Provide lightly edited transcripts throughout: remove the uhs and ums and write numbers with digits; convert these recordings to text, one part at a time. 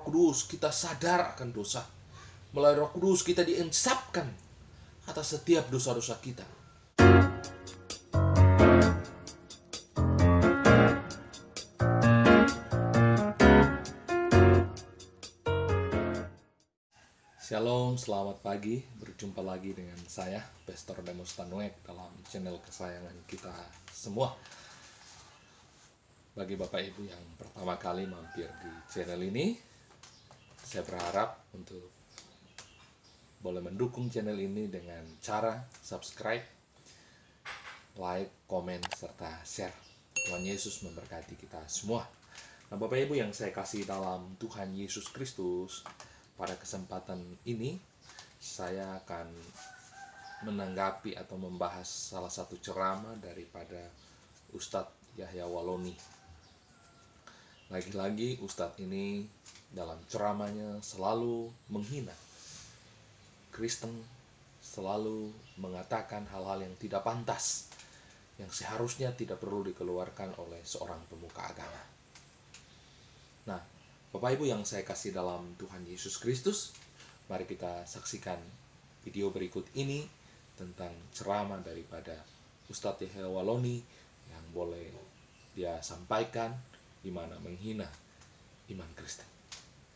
Kudus kita sadar akan dosa. Melalui Roh Kudus kita diensapkan atas setiap dosa-dosa kita. Shalom, selamat pagi. Berjumpa lagi dengan saya, Pastor Demus Tanuek, dalam channel kesayangan kita semua. Bagi Bapak Ibu yang pertama kali mampir di channel ini, saya berharap untuk boleh mendukung channel ini dengan cara subscribe, like, komen, serta share. Tuhan Yesus memberkati kita semua. Nah, Bapak Ibu yang saya kasih dalam Tuhan Yesus Kristus, pada kesempatan ini saya akan menanggapi atau membahas salah satu ceramah daripada Ustadz Yahya Waloni. Lagi-lagi Ustadz ini dalam ceramahnya selalu menghina Kristen, selalu mengatakan hal-hal yang tidak pantas, yang seharusnya tidak perlu dikeluarkan oleh seorang pemuka agama. Nah, Bapak Ibu yang saya kasih dalam Tuhan Yesus Kristus, mari kita saksikan video berikut ini tentang ceramah daripada Ustadz Yahya Waloni yang boleh dia sampaikan di mana menghina iman Kristen.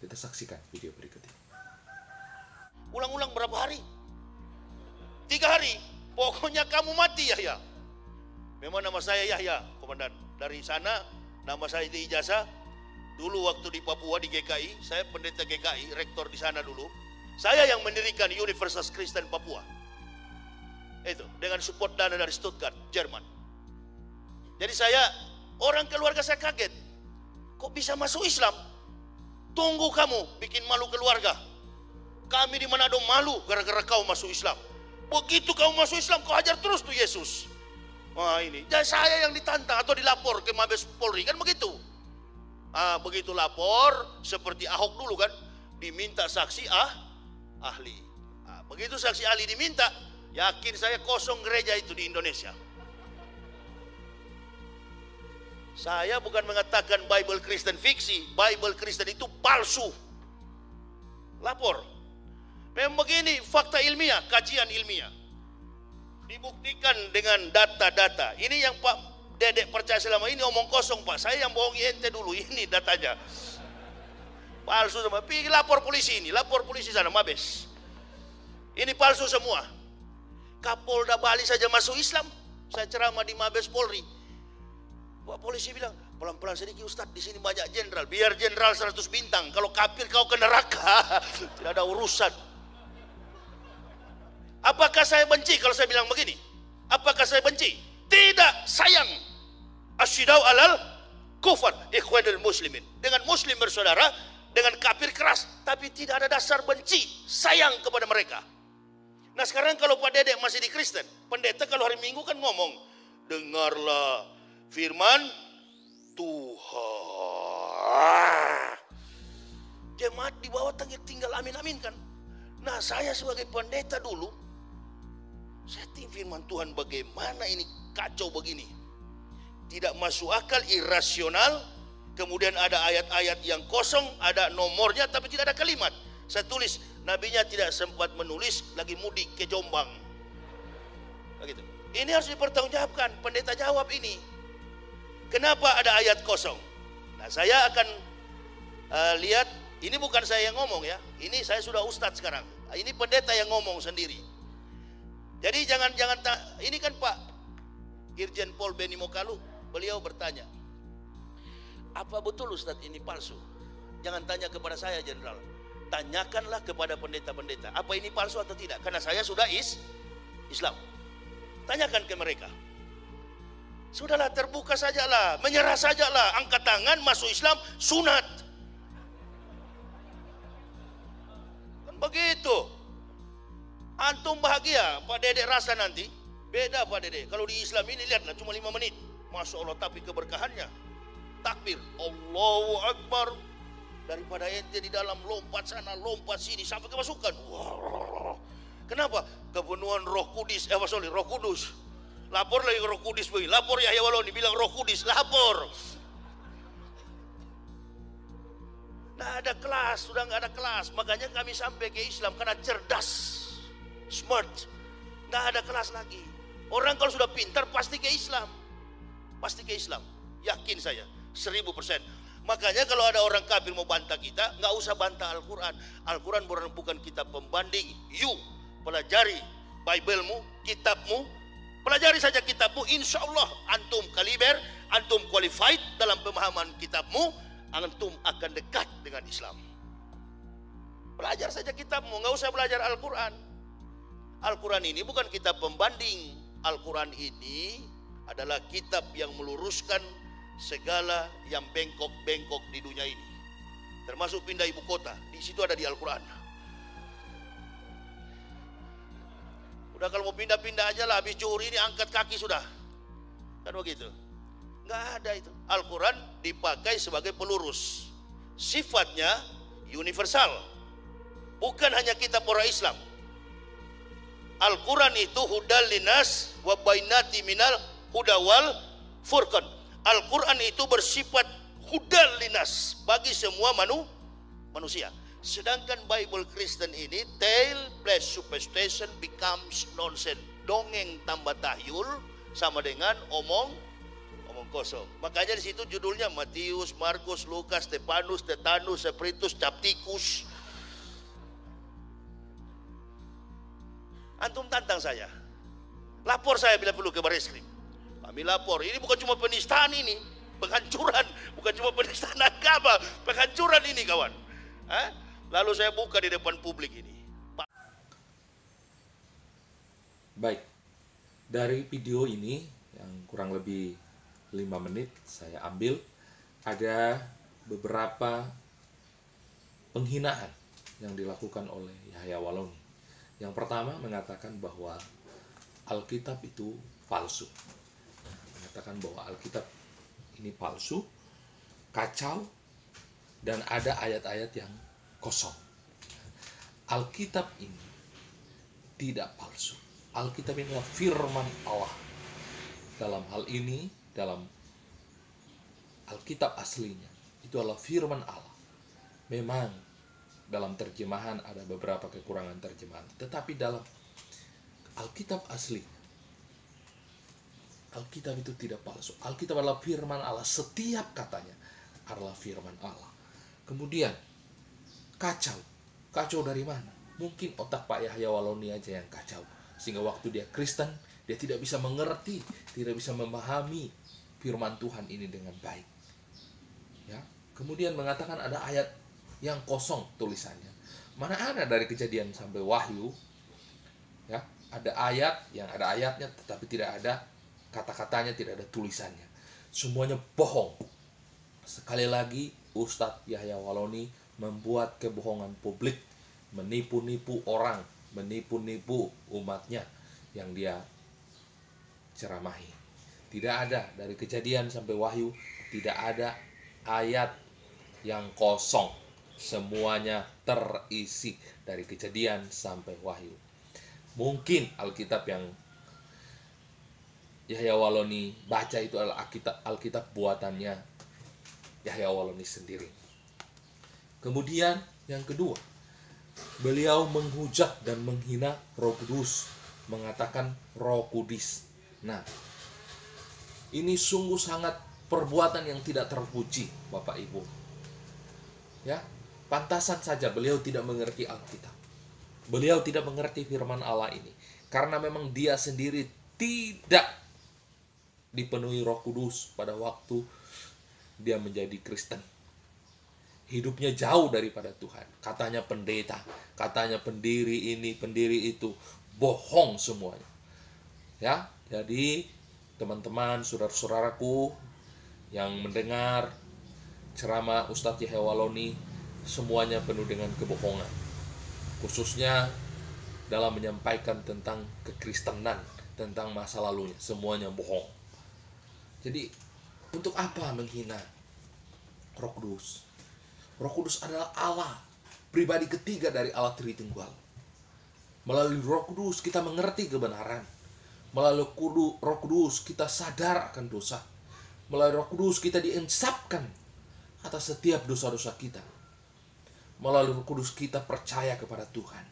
Kita saksikan video berikut ini. Ulang-ulang berapa hari? 3 hari. Pokoknya kamu mati, Yahya. Memang nama saya Yahya, Komandan. Dari sana nama saya di ijazah. Dulu waktu di Papua di GKI, saya pendeta GKI, rektor di sana dulu. Saya yang mendirikan Universitas Kristen Papua. Itu dengan support dana dari Stuttgart, Jerman. Jadi orang keluarga saya kaget. Kok bisa masuk Islam? Tunggu kamu bikin malu keluarga. Kami di Manado malu gara-gara kau masuk Islam. Begitu kau masuk Islam, kau hajar terus tuh Yesus. Wah ini, jadi saya yang ditantang atau dilapor ke Mabes Polri, kan begitu. Begitu lapor, seperti Ahok dulu kan, diminta saksi ahli. Begitu saksi ahli diminta, yakin saya kosong gereja itu di Indonesia. Saya bukan mengatakan Bible Kristen fiksi, Bible Kristen itu palsu. Lapor. Memang begini, fakta ilmiah, kajian ilmiah. Dibuktikan dengan data-data. Ini yang Pak Dedek percaya selama ini omong kosong, Pak. Saya yang bohongi ente dulu, ini datanya. Palsu semua. Pergi lapor polisi ini, lapor polisi sana, Mabes. Ini palsu semua. Kapolda Bali saja masuk Islam. Saya ceramah di Mabes Polri. Pak polisi bilang, pelan-pelan sedikit Ustadz, di sini banyak jenderal. Biar jenderal 100 bintang. Kalau kafir kau ke neraka. Tidak ada urusan. Apakah saya benci kalau saya bilang begini? Apakah saya benci? Tidak, sayang. Asyidau alal kufar ikhwanul muslimin. Dengan muslim bersaudara, dengan kafir keras, tapi tidak ada dasar benci, sayang kepada mereka. Nah sekarang kalau Pak Dedek masih di Kristen, pendeta kalau hari Minggu kan ngomong, dengarlah firman Tuhan. Jemaat di bawah tinggal amin-amin kan. Nah saya sebagai pendeta dulu, saya firman Tuhan bagaimana ini kacau begini. Tidak masuk akal, irasional. Kemudian ada ayat-ayat yang kosong, ada nomornya tapi tidak ada kalimat. Saya tulis, nabinya tidak sempat menulis, lagi mudik ke Jombang. Begitu. Ini harus dipertanggungjawabkan. Pendeta jawab ini. Kenapa ada ayat kosong? Nah saya akan lihat, ini bukan saya yang ngomong ya. Ini saya sudah ustadz sekarang. Ini pendeta yang ngomong sendiri. Jadi jangan ini kan Pak Irjen Pol Beni Mokalu, beliau bertanya, apa betul Ustadz ini palsu? Jangan tanya kepada saya jenderal, tanyakanlah kepada pendeta-pendeta, apa ini palsu atau tidak? Karena saya sudah Islam. Tanyakan ke mereka. Sudahlah, terbuka sajalah, menyerah sajalah, angkat tangan, masuk Islam, sunat. Kan begitu. Antum bahagia, Pak Dedek rasa nanti beda Pak Dedek. Kalau di Islam ini lihatlah cuma 5 menit. Masya Allah, tapi keberkahannya. Takbir, Allahu Akbar. Daripada ente di dalam lompat sana, lompat sini sampai kemasukan. Wow. Kenapa? Kepenuhan Roh Kudus, Roh Kudus. Lapor lagi Roh Kudus begini. Lapor Yahya Waloni bilang Roh Kudus, lapor. Nggak ada kelas, sudah nggak ada kelas. Makanya kami sampai ke Islam karena cerdas, smart. Nggak ada kelas lagi. Orang kalau sudah pintar pasti ke Islam. Pasti ke Islam. Yakin saya, 1000%. Makanya kalau ada orang kafir mau bantah kita, nggak usah bantah Al-Quran. Al-Quran bukan kitab pembanding. You pelajari Bible-mu, kitabmu. Pelajari saja kitabmu, insya Allah antum kaliber, antum qualified dalam pemahaman kitabmu, antum akan dekat dengan Islam. Belajar saja kitabmu, nggak usah belajar Al-Quran. Al-Quran ini bukan kitab pembanding. Al-Quran ini adalah kitab yang meluruskan segala yang bengkok-bengkok di dunia ini. Termasuk pindah ibu kota, di situ ada di Al-Quran. Udah kalau mau pindah-pindah aja lah, habis zuhur ini angkat kaki sudah. Kan begitu. Nggak ada itu. Al-Quran dipakai sebagai pelurus. Sifatnya universal. Bukan hanya kitab orang Islam. Al-Quran itu hudal linas wa bainati minal hudawal furqan. Al-Quran itu bersifat hudal linas bagi semua manusia. Sedangkan Bible Kristen ini tale plus superstition becomes nonsense. Dongeng tambah tahyul sama dengan omong kosong. Makanya di situ judulnya Matius, Markus, Lukas, Stefanus, Tetanus, Spiritus, Capticus. Antum tantang saya. Lapor saya bila perlu ke Bareskrim. Kami lapor. Ini bukan cuma penistaan ini, penghancuran, bukan cuma penistaan agama, penghancuran ini kawan. Lalu saya buka di depan publik ini. Baik, dari video ini yang kurang lebih 5 menit saya ambil, ada beberapa penghinaan yang dilakukan oleh Yahya Waloni. Yang pertama mengatakan bahwa Alkitab itu palsu. Mengatakan bahwa Alkitab ini palsu, kacau, dan ada ayat-ayat yang kosong. Alkitab ini tidak palsu. Alkitab ini adalah firman Allah. Dalam hal ini, dalam Alkitab aslinya, itu adalah firman Allah. Memang dalam terjemahan ada beberapa kekurangan terjemahan, tetapi dalam Alkitab asli, Alkitab itu tidak palsu. Alkitab adalah firman Allah. Setiap katanya adalah firman Allah. Kemudian kacau. Kacau dari mana? Mungkin otak Pak Yahya Waloni aja yang kacau. Sehingga waktu dia Kristen, dia tidak bisa mengerti, tidak bisa memahami firman Tuhan ini dengan baik. Ya. Kemudian mengatakan ada ayat yang kosong tulisannya. Mana ada dari Kejadian sampai Wahyu, ya, ada ayat yang ada ayatnya tetapi tidak ada kata-katanya, tidak ada tulisannya. Semuanya bohong. Sekali lagi Ustadz Yahya Waloni membuat kebohongan publik, menipu-nipu orang, menipu-nipu umatnya yang dia ceramahi. Tidak ada dari Kejadian sampai Wahyu, tidak ada ayat yang kosong. Semuanya terisi dari Kejadian sampai Wahyu. Mungkin Alkitab yang Yahya Waloni baca itu adalah Alkitab buatannya Yahya Waloni sendiri. Kemudian yang kedua, beliau menghujat dan menghina Roh Kudus, mengatakan Roh Kudus. Nah, ini sungguh sangat perbuatan yang tidak terpuji, Bapak Ibu. Ya, pantasan saja beliau tidak mengerti Alkitab. Beliau tidak mengerti firman Allah ini karena memang dia sendiri tidak dipenuhi Roh Kudus pada waktu dia menjadi Kristen. Hidupnya jauh daripada Tuhan. Katanya pendeta, katanya pendiri ini, pendiri itu, bohong semuanya. Ya, jadi teman-teman, saudara-saudaraku yang mendengar ceramah Ustadz Yahya Waloni, semuanya penuh dengan kebohongan. Khususnya dalam menyampaikan tentang kekristenan, tentang masa lalunya, semuanya bohong. Jadi, untuk apa menghina Roh Kudus? Roh Kudus adalah Allah, pribadi ketiga dari Allah Tritunggal. Melalui Roh Kudus kita mengerti kebenaran. Melalui Roh Kudus kita sadar akan dosa. Melalui Roh Kudus kita diinsapkan atas setiap dosa-dosa kita. melalui Roh Kudus kita percaya kepada Tuhan.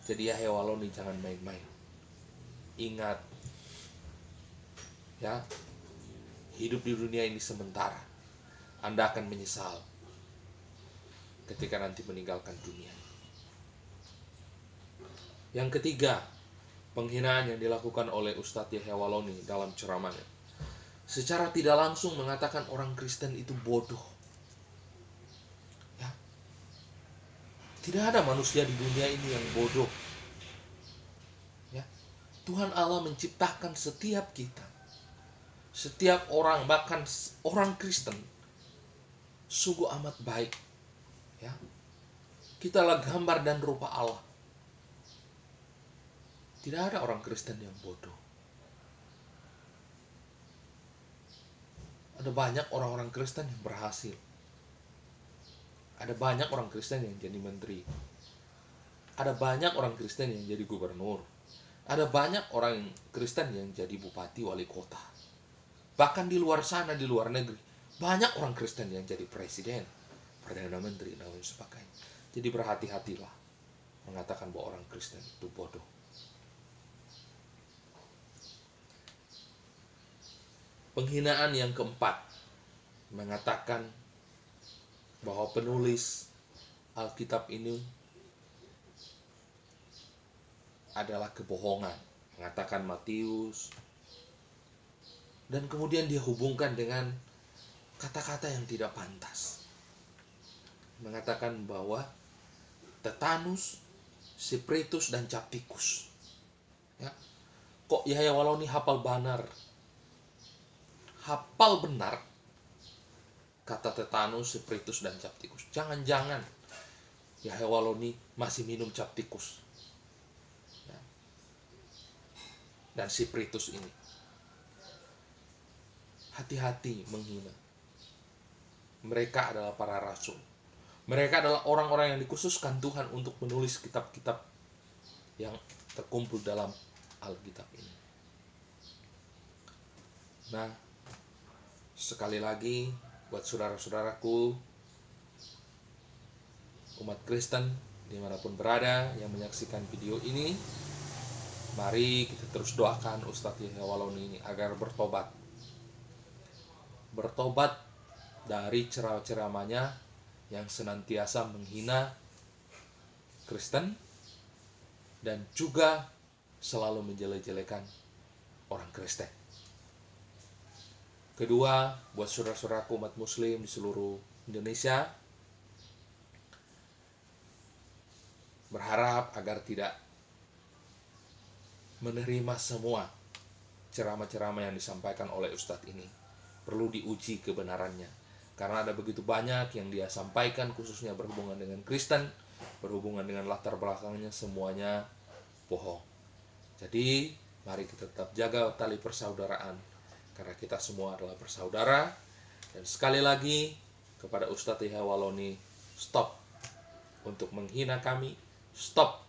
Jadi ya Waloni, jangan main-main. Ingat, ya, hidup di dunia ini sementara. Anda akan menyesal ketika nanti meninggalkan dunia. Yang ketiga, penghinaan yang dilakukan oleh Ustadz Yahya Waloni dalam ceramahnya. Secara tidak langsung mengatakan orang Kristen itu bodoh. Ya. Tidak ada manusia di dunia ini yang bodoh. Ya. Tuhan Allah menciptakan setiap kita. Setiap orang, bahkan orang Kristen, sungguh amat baik. Ya. Kita adalah gambar dan rupa Allah. Tidak ada orang Kristen yang bodoh. Ada banyak orang-orang Kristen yang berhasil. Ada banyak orang Kristen yang jadi menteri. Ada banyak orang Kristen yang jadi gubernur. Ada banyak orang Kristen yang jadi bupati, wali kota. Bahkan di luar sana, di luar negeri, banyak orang Kristen yang jadi presiden, perdana menteri, dan lain sebagainya. Jadi berhati-hatilah mengatakan bahwa orang Kristen itu bodoh. Penghinaan yang keempat, mengatakan bahwa penulis Alkitab ini adalah kebohongan. Mengatakan Matius, dan kemudian dia hubungkan dengan kata-kata yang tidak pantas. Mengatakan bahwa tetanus, sipritus, dan captikus. Ya. Kok Yahya Waloni hafal benar kata tetanus, sipritus, dan captikus? Jangan-jangan Yahya Waloni masih minum captikus ya, dan sipritus ini. Hati-hati menghina. Mereka adalah para rasul. Mereka adalah orang-orang yang dikhususkan Tuhan untuk menulis kitab-kitab yang terkumpul dalam Alkitab ini. Nah, sekali lagi buat saudara-saudaraku umat Kristen dimanapun berada yang menyaksikan video ini, mari kita terus doakan Ustadz Yahya Waloni ini agar bertobat dari ceramah-ceramahnya yang senantiasa menghina Kristen dan juga selalu menjelek-jelekan orang Kristen. Kedua, buat saudara-saudaraku umat muslim di seluruh Indonesia, berharap agar tidak menerima semua ceramah-ceramah yang disampaikan oleh Ustadz ini. Perlu diuji kebenarannya. Karena ada begitu banyak yang dia sampaikan, khususnya berhubungan dengan Kristen, berhubungan dengan latar belakangnya, semuanya bohong. Jadi, mari kita tetap jaga tali persaudaraan. Karena kita semua adalah bersaudara. Dan sekali lagi kepada Ustadz Yahya Waloni, stop untuk menghina kami, stop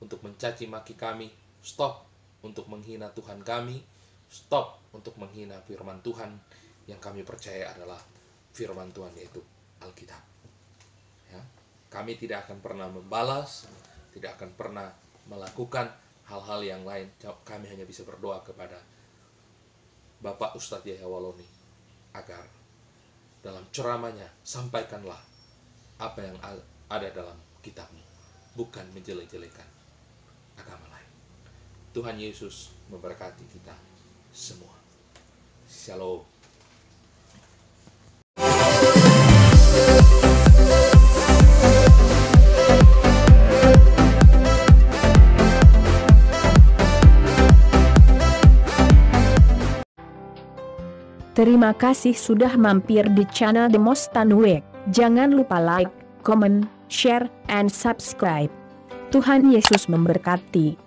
untuk mencaci maki kami, stop untuk menghina Tuhan kami, stop untuk menghina firman Tuhan yang kami percaya adalah firman Tuhan, yaitu Alkitab. Ya, kami tidak akan pernah membalas, tidak akan pernah melakukan hal-hal yang lain. Kami hanya bisa berdoa kepada Bapak Ustadz Yahya Waloni agar dalam ceramahnya sampaikanlah apa yang ada dalam kitabmu, bukan menjelek-jelekan agama lain. Tuhan Yesus memberkati kita semua. Shalom. Terima kasih sudah mampir di channel Demostanweg. Jangan lupa like, comment, share, and subscribe. Tuhan Yesus memberkati.